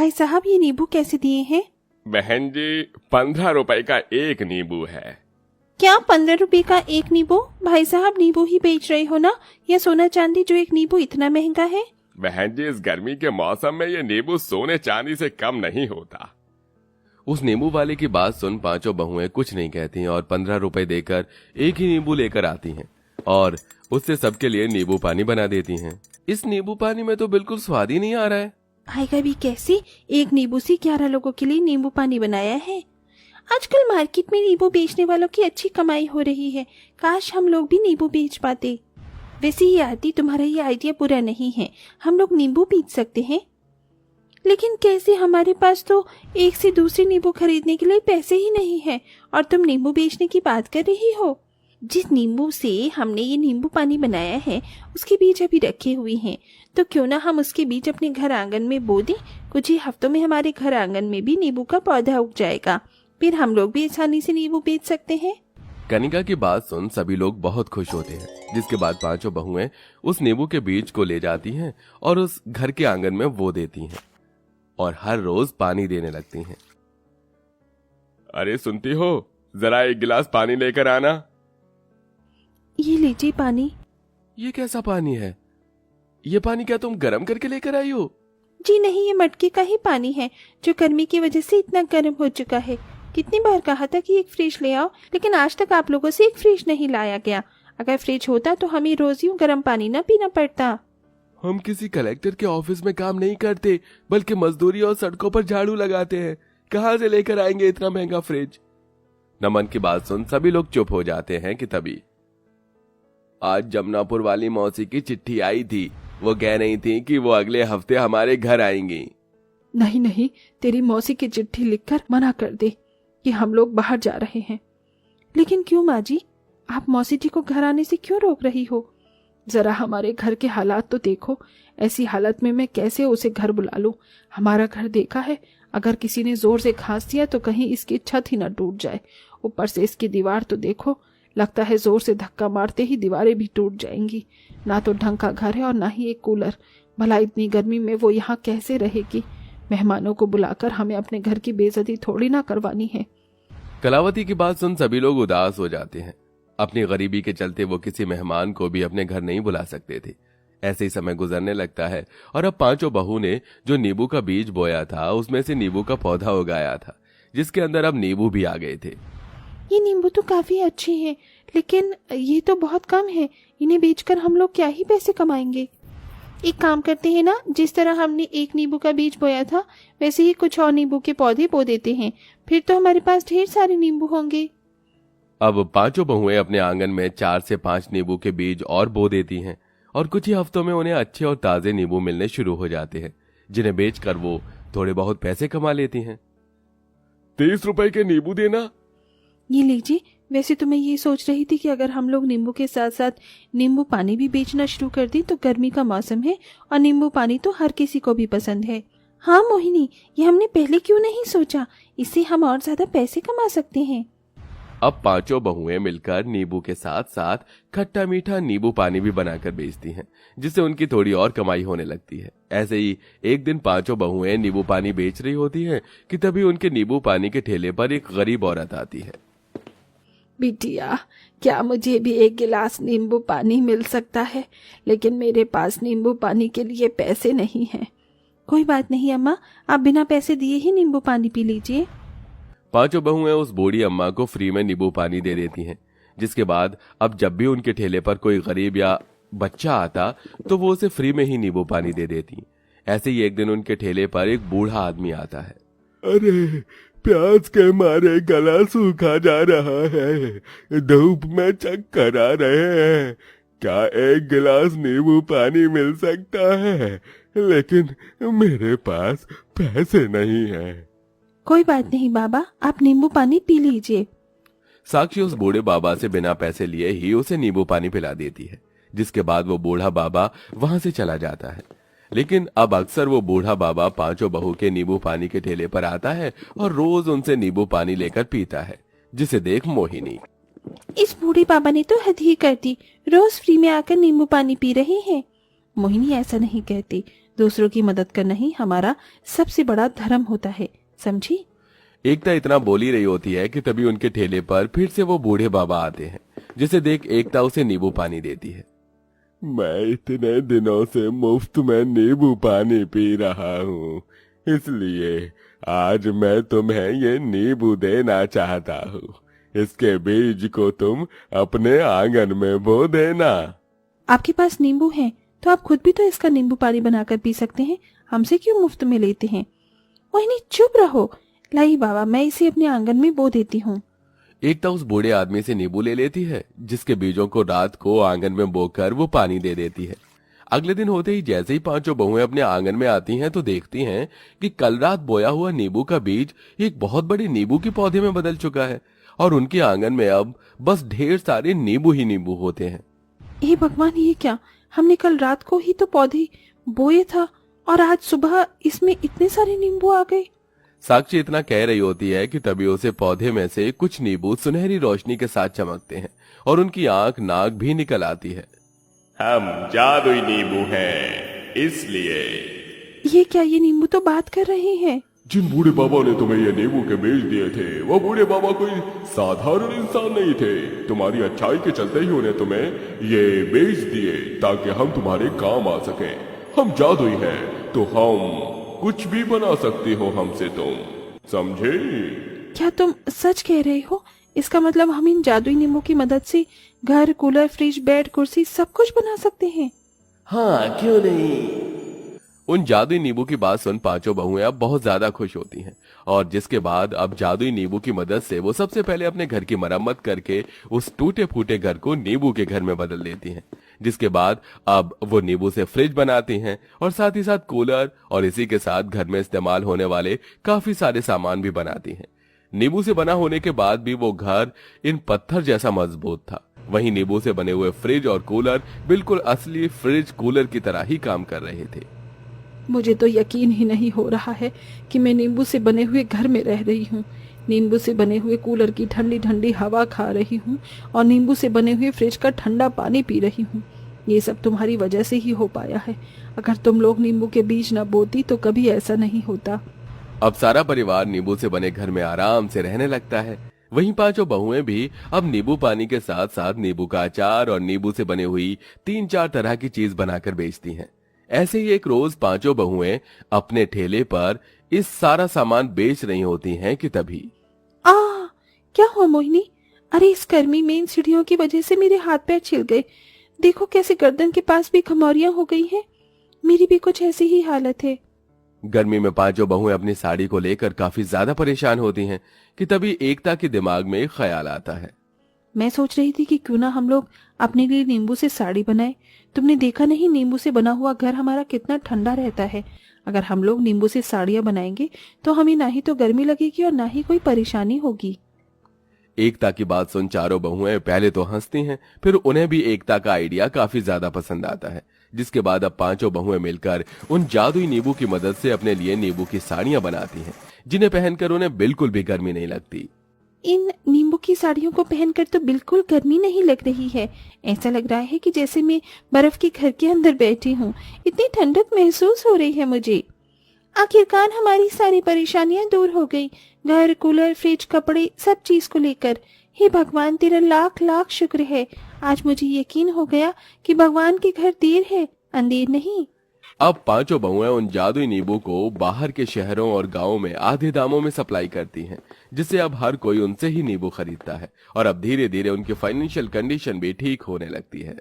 भाई साहब ये नींबू कैसे दिए हैं? बहन जी 15 रुपए का एक नींबू है। क्या 15 रुपए का एक नींबू? भाई साहब नींबू ही बेच रहे हो ना, या सोना चांदी जो एक नींबू इतना महंगा है? बहन जी इस गर्मी के मौसम में ये नींबू सोने चांदी से कम नहीं होता। उस नींबू वाले की बात सुन पांचों बहुएं कुछ नहीं कहती और 15 रुपए देकर एक ही नींबू लेकर आती हैं और उससे सबके लिए नींबू पानी बना देती हैं। इस नींबू पानी में तो बिल्कुल स्वाद ही नहीं आ रहा है। आएगा भी कैसे? एक नींबू से 11 लोगों के लिए नींबू पानी बनाया है। आजकल मार्केट में नींबू बेचने वालों की अच्छी कमाई हो रही है। काश हम लोग भी नींबू बेच पाते। वैसे ये आरती तुम्हारा ये आइडिया बुरा नहीं है, हम लोग नींबू बेच सकते हैं। लेकिन कैसे? हमारे पास तो एक से दूसरे नींबू खरीदने के लिए पैसे ही नहीं है और तुम नींबू बेचने की बात कर रही हो। जिस नींबू से हमने ये नींबू पानी बनाया है उसके बीज अभी रखे हुए हैं, तो क्यों ना हम उसके बीज अपने घर आंगन में बो दें। कुछ ही हफ्तों में हमारे घर आंगन में भी नींबू का पौधा उग जाएगा, फिर हम लोग भी आसानी से नींबू बेच सकते हैं। कनिका की बात सुन सभी लोग बहुत खुश होते हैं, जिसके बाद पांचों बहुएं उस नींबू के बीज को ले जाती हैं और उस घर के आंगन में बो देती हैं और हर रोज पानी देने लगती हैं। अरे सुनती हो, जरा एक गिलास पानी लेकर आना। ये लीजिए पानी। ये कैसा पानी है? ये पानी क्या तुम गर्म करके लेकर आई हो? जी नहीं, ये मटके का ही पानी है जो गर्मी की वजह से इतना गर्म हो चुका है। कितनी बार कहा था कि एक फ्रिज ले आओ, लेकिन आज तक आप लोगों से एक फ्रिज नहीं लाया गया। अगर फ्रिज होता तो हमें रोज यूं गर्म पानी न पीना पड़ता। हम किसी कलेक्टर के ऑफिस में काम नहीं करते, बल्कि मजदूरी और सड़कों पर झाड़ू लगाते हैं। कहाँ से लेकर आएंगे इतना महंगा फ्रिज? नमन की बात सुन सभी लोग चुप हो जाते हैं कि तभी आज जमनापुर वाली मौसी की चिट्ठी आई थी। वो कह रही थी कि वो अगले हफ्ते हमारे घर आएंगी। नहीं नहीं, तेरी मौसी की चिट्ठी लिखकर मना कर दे कि हम लोग बाहर जा रहे हैं। लेकिन क्यों माँ जी, आप मौसी जी को घर आने से क्यों रोक रही हो? जरा हमारे घर के हालात तो देखो। ऐसी हालत में मैं कैसे उसे घर बुला लूं? हमारा घर देखा है, अगर किसी ने जोर से खांस दिया तो कहीं इसकी छत ही न टूट जाए। ऊपर से इसकी दीवार तो देखो, लगता है जोर से धक्का मारते ही दीवारें भी टूट जाएंगी। ना तो ढंग का घर है और ना ही एक कूलर। भला इतनी गर्मी में वो यहाँ कैसे रहेगी? मेहमानों को बुलाकर हमें अपने घर की बेइज्जती थोड़ी ना करवानी है। कलावती की बात सुन सभी लोग उदास हो जाते हैं। अपनी गरीबी के चलते वो किसी मेहमान को भी अपने घर नहीं बुला सकते थे। ऐसे ही समय गुजरने लगता है और अब पांचों बहू ने जो नींबू का बीज बोया था उसमें से नींबू का पौधा उगाया था, जिसके अंदर अब नींबू भी आ गए थे। ये नींबू तो काफी अच्छे हैं, लेकिन ये तो बहुत कम है। इन्हें बेचकर हम लोग क्या ही पैसे कमाएंगे? एक काम करते हैं ना, जिस तरह हमने एक नींबू का बीज बोया था वैसे ही कुछ और नींबू के पौधे बो देते हैं, फिर तो हमारे पास ढेर सारे नींबू होंगे। अब पांचों बहुएं अपने आंगन में 4 से 5 नींबू के बीज और बो देती हैं और कुछ ही हफ्तों में उन्हें अच्छे और ताजे नींबू मिलने शुरू हो जाते हैं, जिन्हें बेचकर वो थोड़े बहुत पैसे कमा लेती हैं। 30 रुपए के नींबू देना। ये लीजिए। वैसे तो मैं ये सोच रही थी कि अगर हम लोग नींबू के साथ साथ नींबू पानी भी बेचना शुरू कर दें, तो गर्मी का मौसम है और नींबू पानी तो हर किसी को भी पसंद है। हाँ मोहिनी, ये हमने पहले क्यों नहीं सोचा? इससे हम और ज्यादा पैसे कमा सकते हैं। अब पांचों बहुएं मिलकर नींबू के साथ साथ खट्टा मीठा नींबू पानी भी बनाकर बेचती हैं, जिससे उनकी थोड़ी और कमाई होने लगती है। ऐसे ही एक दिन पांचों बहुएं नींबू पानी बेच रही होती हैं कि तभी उनके नींबू पानी के ठेले पर एक गरीब औरत आती है। बिटिया, क्या मुझे भी एक गिलास नींबू पानी मिल सकता है? लेकिन मेरे पास नींबू पानी के लिए पैसे नहीं हैं। कोई बात नहीं अम्मा, आप बिना पैसे दिए ही नींबू पानी पी लीजिए। पांचों बहुएं उस बूढ़ी अम्मा को फ्री में नींबू पानी दे देती हैं, जिसके बाद अब जब भी उनके ठेले पर कोई गरीब या बच्चा आता तो वो उसे फ्री में ही नींबू पानी दे देती। ऐसे ही एक दिन उनके ठेले पर एक बूढ़ा आदमी आता है। अरे प्यास के मारे गला सूखा जा रहा है, धूप में चक्कर आ रहे हैं, क्या एक गिलास नींबू पानी मिल सकता है? लेकिन मेरे पास पैसे नहीं हैं। कोई बात नहीं बाबा, आप नींबू पानी पी लीजिए। साक्षी उस बूढ़े बाबा से बिना पैसे लिए ही उसे नींबू पानी पिला देती है, जिसके बाद वो बूढ़ा बाबा वहां से चला जाता है। लेकिन अब अक्सर वो बूढ़ा बाबा पांचों बहू के नींबू पानी के ठेले पर आता है और रोज उनसे नींबू पानी लेकर पीता है, जिसे देख मोहिनी, इस बूढ़े बाबा ने तो हद ही कर दी, रोज फ्री में आकर नींबू पानी पी रहे हैं। मोहिनी ऐसा नहीं कहती, दूसरों की मदद करना ही हमारा सबसे बड़ा धर्म होता है, समझी? एकता इतना बोल ही रही होती है कि तभी उनके ठेले पर फिर से वो बूढ़े बाबा आते हैं, जिसे देख एकता उसे नींबू पानी देती है। मैं इतने दिनों से मुफ्त में नींबू पानी पी रहा हूँ, इसलिए आज मैं तुम्हें ये नींबू देना चाहता हूँ। इसके बीज को तुम अपने आंगन में बो देना। आपके पास नींबू है तो आप खुद भी तो इसका नींबू पानी बनाकर पी सकते हैं, हमसे क्यों मुफ्त में लेते हैं? वही चुप रहो। लाई बाबा, मैं इसे अपने आंगन में बो देती हूँ। एकता उस बूढ़े आदमी से नींबू ले लेती है, जिसके बीजों को रात को आंगन में बोकर वो पानी दे देती है। अगले दिन होते ही जैसे ही पांचों बहुएं अपने आंगन में आती हैं तो देखती हैं कि कल रात बोया हुआ नींबू का बीज एक बहुत बड़े नींबू के पौधे में बदल चुका है और उनके आंगन में अब बस ढेर सारे नींबू ही नींबू होते हैं। हे भगवान, ये क्या? हमने कल रात को ही तो पौधे बोए था और आज सुबह इसमें इतने सारे नींबू आ गए। साक्षी इतना कह रही होती है कि तभी उसे पौधे में से कुछ नींबू सुनहरी रोशनी के साथ चमकते हैं और उनकी आंख नाक भी निकल आती है। हम जादुई नींबू हैं, इसलिए। ये क्या? ये नींबू तो बात कर रहे हैं। जिन बूढ़े बाबा ने तुम्हें ये नींबू के बीज दिए थे, वो बूढ़े बाबा कोई साधारण इंसान नहीं थे। तुम्हारी अच्छाई के चलते ही उन्हें तुम्हें ये बीज दिए ताकि हम तुम्हारे काम आ सके। हम जादुई हैं तो हम कुछ भी बना सकती हो हमसे, तुम समझे? क्या तुम सच कह रहे हो? इसका मतलब हम इन जादुई नींबू की मदद से घर, कूलर, फ्रिज, बेड, कुर्सी सब कुछ बना सकते हैं। हाँ, क्यों नहीं? उन जादुई नींबू की बात सुन पांचों बहुएं अब बहुत ज्यादा खुश होती हैं और जिसके बाद अब जादुई नींबू की मदद से वो सबसे पहले अपने घर की मरम्मत करके उस टूटे फूटे घर को नींबू के घर में बदल देती हैं। जिसके बाद अब वो नींबू से फ्रिज बनाती हैं और साथ ही साथ कूलर और इसी के साथ घर में इस्तेमाल होने वाले काफी सारे सामान भी बनाती हैं। नींबू से बना होने के बाद भी वो घर इन पत्थर जैसा मजबूत था। वहीं नींबू से बने हुए फ्रिज और कूलर बिल्कुल असली फ्रिज कूलर की तरह ही काम कर रहे थे। मुझे तो यकीन ही नहीं हो रहा है कि मैं नींबू से बने हुए घर में रह रही हूँ, नींबू से बने हुए कूलर की ठंडी ठंडी हवा खा रही हूँ और नींबू से बने हुए फ्रिज का ठंडा पानी पी रही हूँ। ये सब तुम्हारी वजह से ही हो पाया है। अगर तुम लोग नींबू के बीज न बोती तो कभी ऐसा नहीं होता। अब सारा परिवार नींबू से बने घर में आराम से रहने लगता है। वहीं पांचों बहुएं भी अब नींबू पानी के साथ साथ नींबू का अचार और नींबू से बनी हुई 3-4 तरह की चीज बनाकर बेचती हैं। ऐसे ही एक रोज पांचों बहुएं अपने ठेले पर इस सारा सामान बेच रही होती हैं कि तभी क्या हुआ मोहिनी? अरे इस गर्मी में इन सीढ़ियों की वजह से मेरे हाथ पैर छिल गए। देखो कैसे गर्दन के पास भी खमौरियां हो गई हैं। मेरी भी कुछ ऐसी ही हालत है। गर्मी में पांचों बहुएं अपनी साड़ी को लेकर काफी ज्यादा परेशान होती हैं कि तभी एकता के दिमाग में एक ख्याल आता है। मैं सोच रही थी कि क्यों ना हम लोग अपने लिए नींबू से साड़ी बनाएं। तुमने देखा नहीं नींबू से बना हुआ घर हमारा कितना ठंडा रहता है। अगर हम लोग नींबू से साड़ियां बनाएंगे तो हमें ना ही तो गर्मी लगेगी और ना ही कोई परेशानी होगी। एकता की बात सुन चारों बहुएं पहले तो हंसती हैं, फिर उन्हें भी एकता का आइडिया काफी ज्यादा पसंद आता है। जिसके बाद अब पांचों बहुएं मिलकर उन जादुई नींबू की मदद से अपने लिए नींबू की साड़ियां बनाती हैं, जिन्हें पहनकर उन्हें बिल्कुल भी गर्मी नहीं लगती। इन नींबू की साड़ियों को पहनकर तो बिल्कुल गर्मी नहीं लग रही है। ऐसा लग रहा है कि जैसे मैं बर्फ के घर के अंदर बैठी हूँ। इतनी ठंडक महसूस हो रही है मुझे। आखिरकार हमारी सारी परेशानियां दूर हो गई। घर, कूलर, फ्रिज, कपड़े, सब चीज को लेकर। हे भगवान, तेरा लाख लाख शुक्र है। आज मुझे यकीन हो गया कि भगवान के घर देर है, अंधेर नहीं। अब पांचों बहुएं उन जादुई नींबू को बाहर के शहरों और गांवों में आधे दामों में सप्लाई करती हैं, जिससे अब हर कोई उनसे ही नींबू खरीदता है और अब धीरे धीरे उनकी फाइनेंशियल कंडीशन भी ठीक होने लगती है।